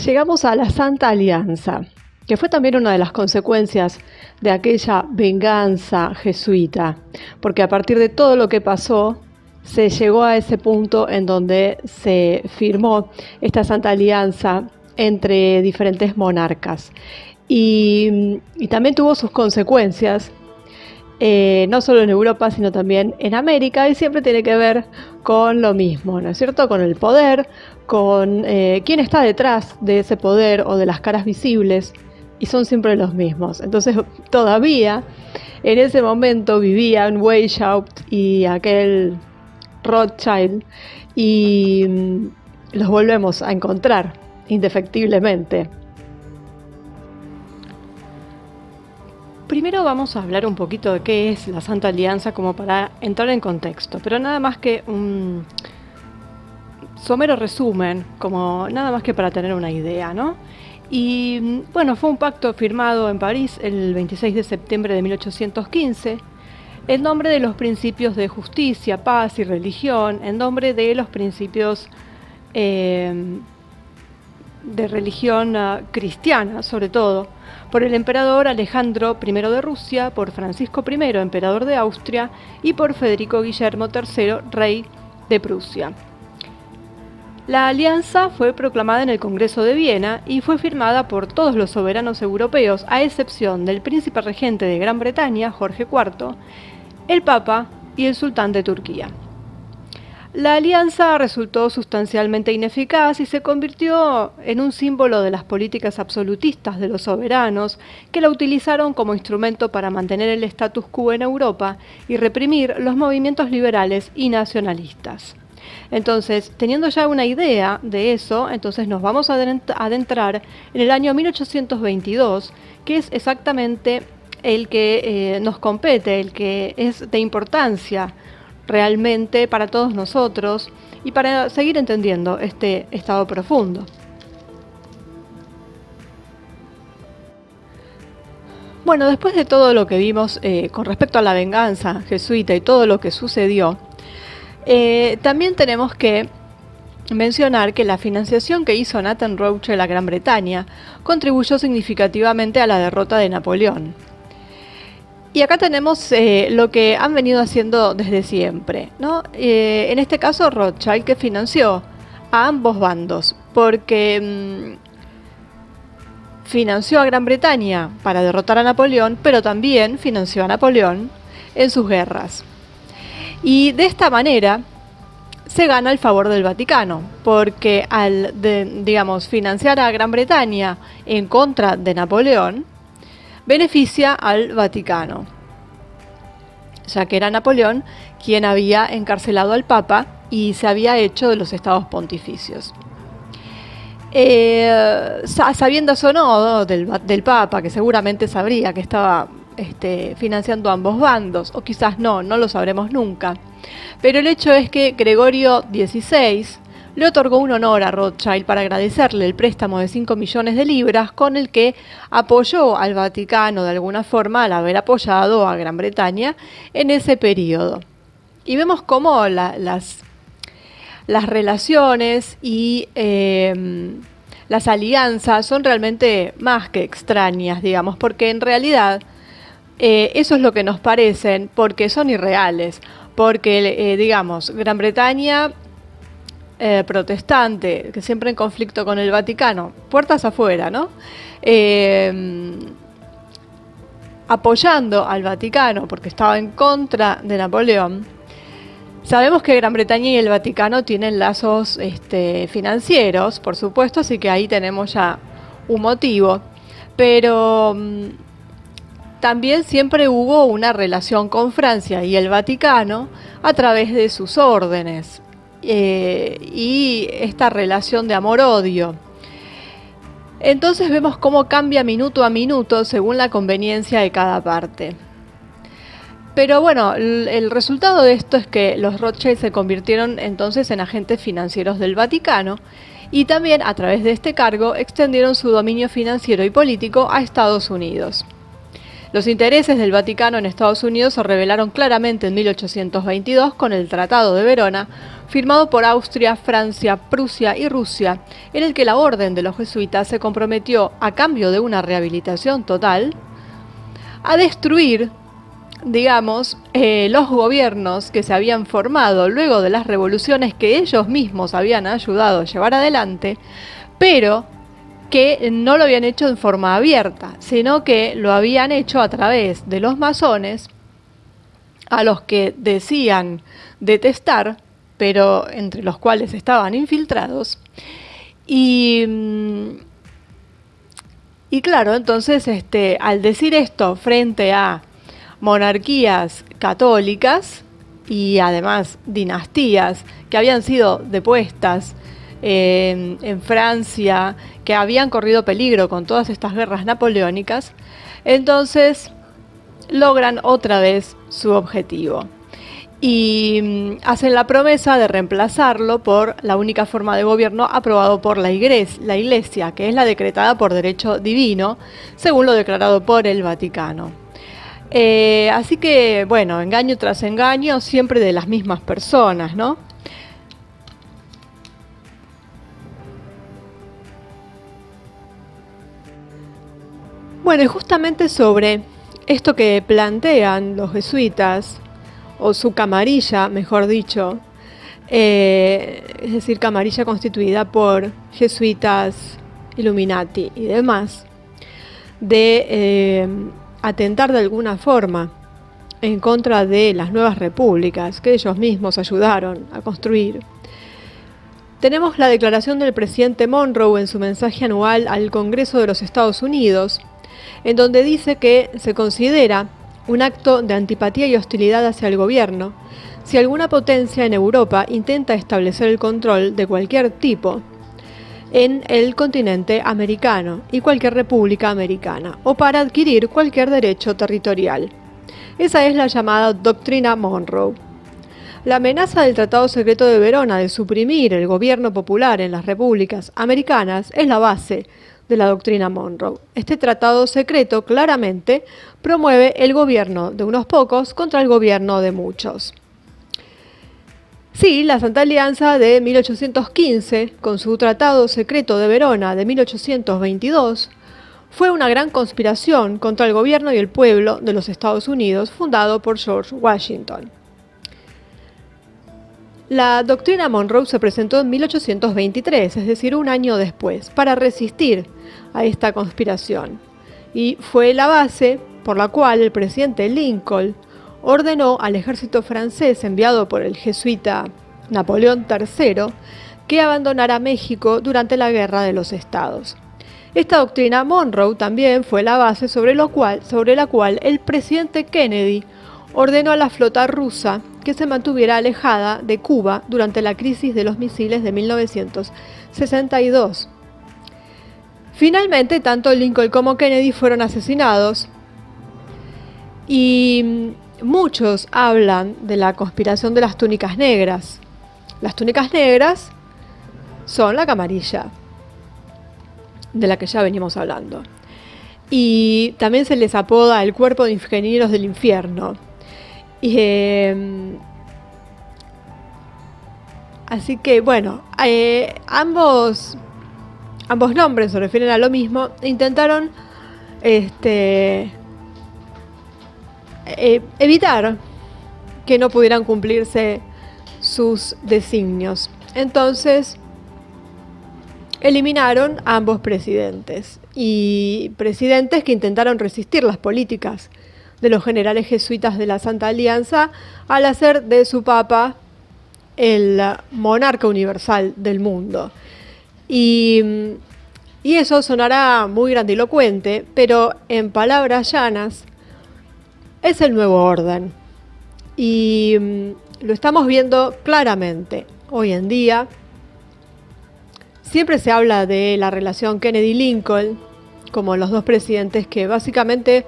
Llegamos a la Santa Alianza, que fue también una de las consecuencias de aquella venganza jesuita, porque a partir de todo lo que pasó, se llegó a ese punto en donde se firmó esta Santa Alianza entre diferentes monarcas. Y también tuvo sus consecuencias, no solo en Europa, sino también en América, y siempre tiene que ver con lo mismo, ¿no es cierto? Con el poder, con quién está detrás de ese poder o de las caras visibles, y son siempre los mismos. Entonces, todavía en ese momento vivían Weishaupt y aquel Rothschild, y los volvemos a encontrar indefectiblemente. Primero vamos a hablar un poquito de qué es la Santa Alianza, como para entrar en contexto, pero nada más que un somero resumen, como nada más que para tener una idea, ¿no? Y bueno, fue un pacto firmado en París el 26 de septiembre de 1815, en nombre de los principios de justicia, paz y religión, en nombre de los principios de religión cristiana, sobre todo, por el emperador Alejandro I de Rusia, por Francisco I, emperador de Austria, y por Federico Guillermo III, rey de Prusia. La alianza fue proclamada en el Congreso de Viena y fue firmada por todos los soberanos europeos, a excepción del príncipe regente de Gran Bretaña, Jorge IV, el Papa y el sultán de Turquía. La alianza resultó sustancialmente ineficaz y se convirtió en un símbolo de las políticas absolutistas de los soberanos, que la utilizaron como instrumento para mantener el status quo en Europa y reprimir los movimientos liberales y nacionalistas. Entonces, teniendo ya una idea de eso, entonces nos vamos a adentrar en el año 1822, que es exactamente el que nos compete, el que es de importancia realmente para todos nosotros y para seguir entendiendo este estado profundo. Bueno, después de todo lo que vimos con respecto a la venganza jesuita y todo lo que sucedió, también tenemos que mencionar que la financiación que hizo Nathan Rothschild a Gran Bretaña contribuyó significativamente a la derrota de Napoleón. Y acá tenemos lo que han venido haciendo desde siempre, ¿no? En este caso Rothschild, que financió a ambos bandos, porque financió a Gran Bretaña para derrotar a Napoleón, pero también financió a Napoleón en sus guerras. Y de esta manera se gana el favor del Vaticano, porque al financiar a Gran Bretaña en contra de Napoleón, beneficia al Vaticano, ya que era Napoleón quien había encarcelado al Papa y se había hecho de los estados pontificios. Sabiendas o no del Papa, que seguramente sabría que estaba financiando a ambos bandos, o quizás no lo sabremos nunca, pero el hecho es que Gregorio XVI le otorgó un honor a Rothschild para agradecerle el préstamo de 5 millones de libras con el que apoyó al Vaticano de alguna forma al haber apoyado a Gran Bretaña en ese periodo. Y vemos cómo las relaciones y las alianzas son realmente más que extrañas, digamos, porque en realidad eso es lo que nos parecen, porque son irreales, porque Gran Bretaña protestante, que siempre en conflicto con el Vaticano, puertas afuera, ¿no? Apoyando al Vaticano porque estaba en contra de Napoleón. Sabemos que Gran Bretaña y el Vaticano tienen lazos financieros, por supuesto, así que ahí tenemos ya un motivo, pero también siempre hubo una relación con Francia y el Vaticano a través de sus órdenes. Y esta relación de amor-odio. Entonces vemos cómo cambia minuto a minuto según la conveniencia de cada parte. Pero bueno, el resultado de esto es que los Rothschild se convirtieron entonces en agentes financieros del Vaticano y también a través de este cargo extendieron su dominio financiero y político a Estados Unidos. Los intereses del Vaticano en Estados Unidos se revelaron claramente en 1822 con el Tratado de Verona, firmado por Austria, Francia, Prusia y Rusia, en el que la orden de los jesuitas se comprometió, a cambio de una rehabilitación total, a destruir, digamos, los gobiernos que se habían formado luego de las revoluciones que ellos mismos habían ayudado a llevar adelante, pero que no lo habían hecho en forma abierta, sino que lo habían hecho a través de los masones, a los que decían detestar, pero entre los cuales estaban infiltrados. Y claro, entonces al decir esto frente a monarquías católicas y además dinastías que habían sido depuestas en Francia, que habían corrido peligro con todas estas guerras napoleónicas, entonces logran otra vez su objetivo y hacen la promesa de reemplazarlo por la única forma de gobierno aprobado por la Iglesia, que es la decretada por derecho divino, según lo declarado por el Vaticano. Así que, bueno, engaño tras engaño, siempre de las mismas personas, ¿no? Bueno, y justamente sobre esto que plantean los jesuitas, o su camarilla, mejor dicho, es decir, camarilla constituida por jesuitas, Illuminati y demás, de atentar de alguna forma en contra de las nuevas repúblicas que ellos mismos ayudaron a construir. Tenemos la declaración del presidente Monroe en su mensaje anual al Congreso de los Estados Unidos, en donde dice que se considera un acto de antipatía y hostilidad hacia el gobierno si alguna potencia en Europa intenta establecer el control de cualquier tipo en el continente americano y cualquier república americana, o para adquirir cualquier derecho territorial. Esa es la llamada Doctrina Monroe. La amenaza del Tratado Secreto de Verona de suprimir el gobierno popular en las repúblicas americanas es la base de la Doctrina Monroe. Este tratado secreto claramente promueve el gobierno de unos pocos contra el gobierno de muchos. Sí, la Santa Alianza de 1815, con su Tratado Secreto de Verona de 1822, fue una gran conspiración contra el gobierno y el pueblo de los Estados Unidos, fundado por George Washington. La doctrina Monroe se presentó en 1823, es decir, un año después, para resistir a esta conspiración, y fue la base por la cual el presidente Lincoln ordenó al ejército francés enviado por el jesuita Napoleón III que abandonara México durante la Guerra de los Estados. Esta doctrina Monroe también fue la base sobre la cual el presidente Kennedy ordenó a la flota rusa que se mantuviera alejada de Cuba durante la crisis de los misiles de 1962. Finalmente, tanto Lincoln como Kennedy fueron asesinados y muchos hablan de la conspiración de las túnicas negras. Las túnicas negras son la camarilla, de la que ya venimos hablando. Y también se les apoda el cuerpo de ingenieros del infierno. Así que bueno, ambos nombres se refieren a lo mismo. Intentaron evitar que no pudieran cumplirse sus designios. Entonces eliminaron a ambos presidentes, y presidentes que intentaron resistir las políticas de los generales jesuitas de la Santa Alianza al hacer de su papa el monarca universal del mundo. Y eso sonará muy grandilocuente, pero en palabras llanas es el nuevo orden. Y lo estamos viendo claramente hoy en día. Siempre se habla de la relación Kennedy-Lincoln como los dos presidentes que básicamente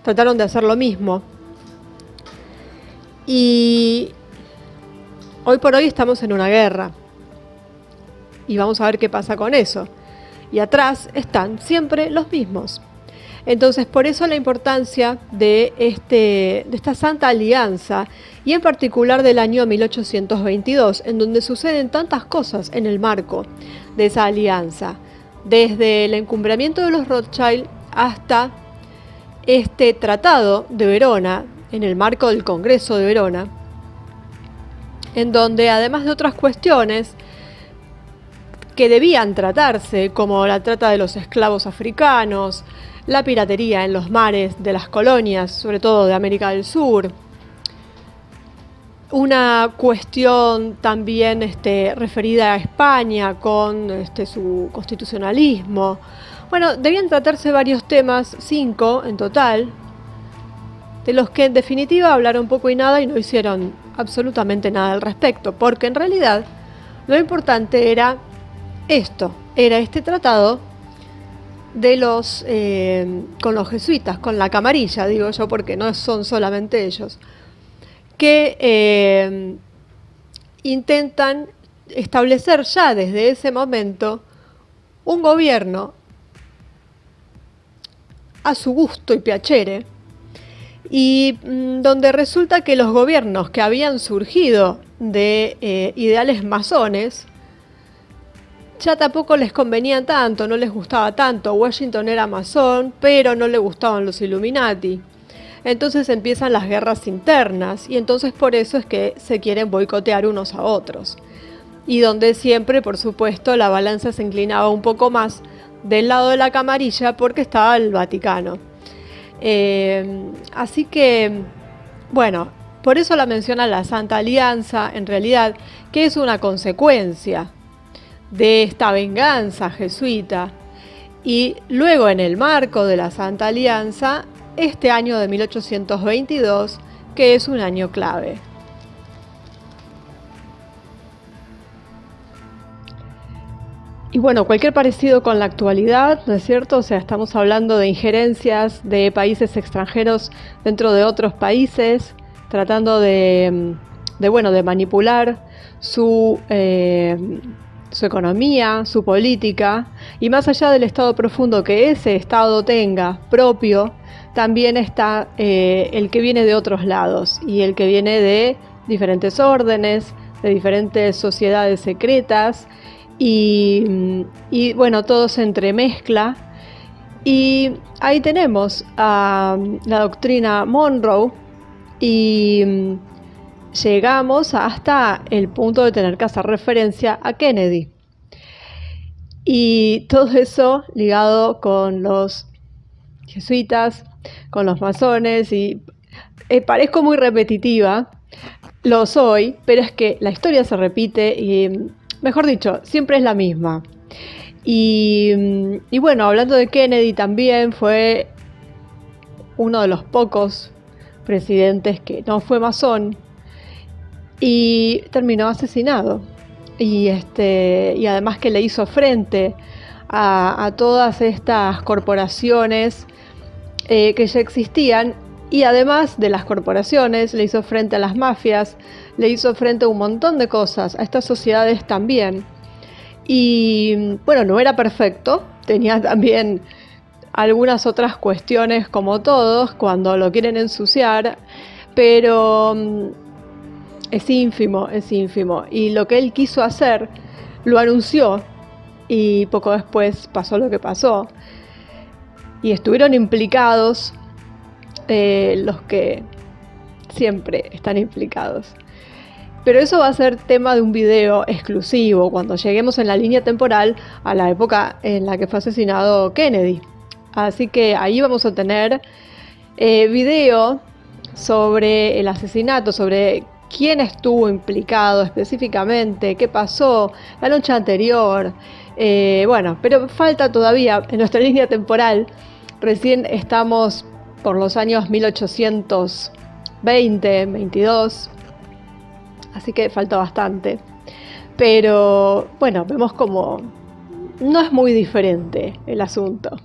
trataron de hacer lo mismo. Y hoy por hoy estamos en una guerra. Y vamos a ver qué pasa con eso. Y atrás están siempre los mismos. Entonces, por eso la importancia de esta Santa Alianza, y en particular del año 1822, en donde suceden tantas cosas en el marco de esa alianza, desde el encumbramiento de los Rothschild hasta este Tratado de Verona, en el marco del Congreso de Verona, en donde, además de otras cuestiones que debían tratarse, como la trata de los esclavos africanos, la piratería en los mares de las colonias, sobre todo de América del Sur, una cuestión también referida a España con su constitucionalismo. Bueno, debían tratarse varios temas, 5 en total, de los que en definitiva hablaron poco y nada y no hicieron absolutamente nada al respecto, porque en realidad lo importante era este tratado de con los jesuitas, con la camarilla, digo yo, porque no son solamente ellos, que intentan establecer ya desde ese momento un gobierno a su gusto y piacere, y donde resulta que los gobiernos que habían surgido de ideales masones ya tampoco les convenían tanto, no les gustaba tanto. Washington era masón, pero no le gustaban los Illuminati. Entonces empiezan las guerras internas, y entonces por eso es que se quieren boicotear unos a otros. Y donde siempre, por supuesto, la balanza se inclinaba un poco más del lado de la camarilla porque estaba el Vaticano. Así que, bueno, por eso la menciona la Santa Alianza, en realidad, que es una consecuencia de esta venganza jesuita. Y luego, en el marco de la Santa Alianza, este año de 1822, que es un año clave. Y bueno, cualquier parecido con la actualidad, ¿no es cierto? O sea, estamos hablando de injerencias de países extranjeros dentro de otros países, tratando de manipular su economía, su política, y más allá del estado profundo que ese estado tenga propio, también está el que viene de otros lados, y el que viene de diferentes órdenes, de diferentes sociedades secretas, y bueno, todo se entremezcla, y ahí tenemos a la doctrina Monroe, y llegamos hasta el punto de tener que hacer referencia a Kennedy, y todo eso ligado con los jesuitas, con los masones, y parezco muy repetitiva, lo soy, pero es que la historia se repite, y mejor dicho, siempre es la misma. Y bueno, hablando de Kennedy, también fue uno de los pocos presidentes que no fue masón y terminó asesinado. Y además que le hizo frente a todas estas corporaciones que ya existían, y además de las corporaciones le hizo frente a las mafias, le hizo frente a un montón de cosas, a estas sociedades también. Y bueno, no era perfecto, tenía también algunas otras cuestiones como todos cuando lo quieren ensuciar, pero es ínfimo, y lo que él quiso hacer lo anunció, y poco después pasó lo que pasó, y estuvieron implicados los que siempre están implicados. Pero eso va a ser tema de un video exclusivo cuando lleguemos en la línea temporal a la época en la que fue asesinado Kennedy. Así que ahí vamos a tener video sobre el asesinato, sobre quién estuvo implicado específicamente, qué pasó la noche anterior. Bueno, pero falta todavía en nuestra línea temporal. Recién estamos por los años 1820, 22, así que falta bastante. Pero bueno, vemos como no es muy diferente el asunto.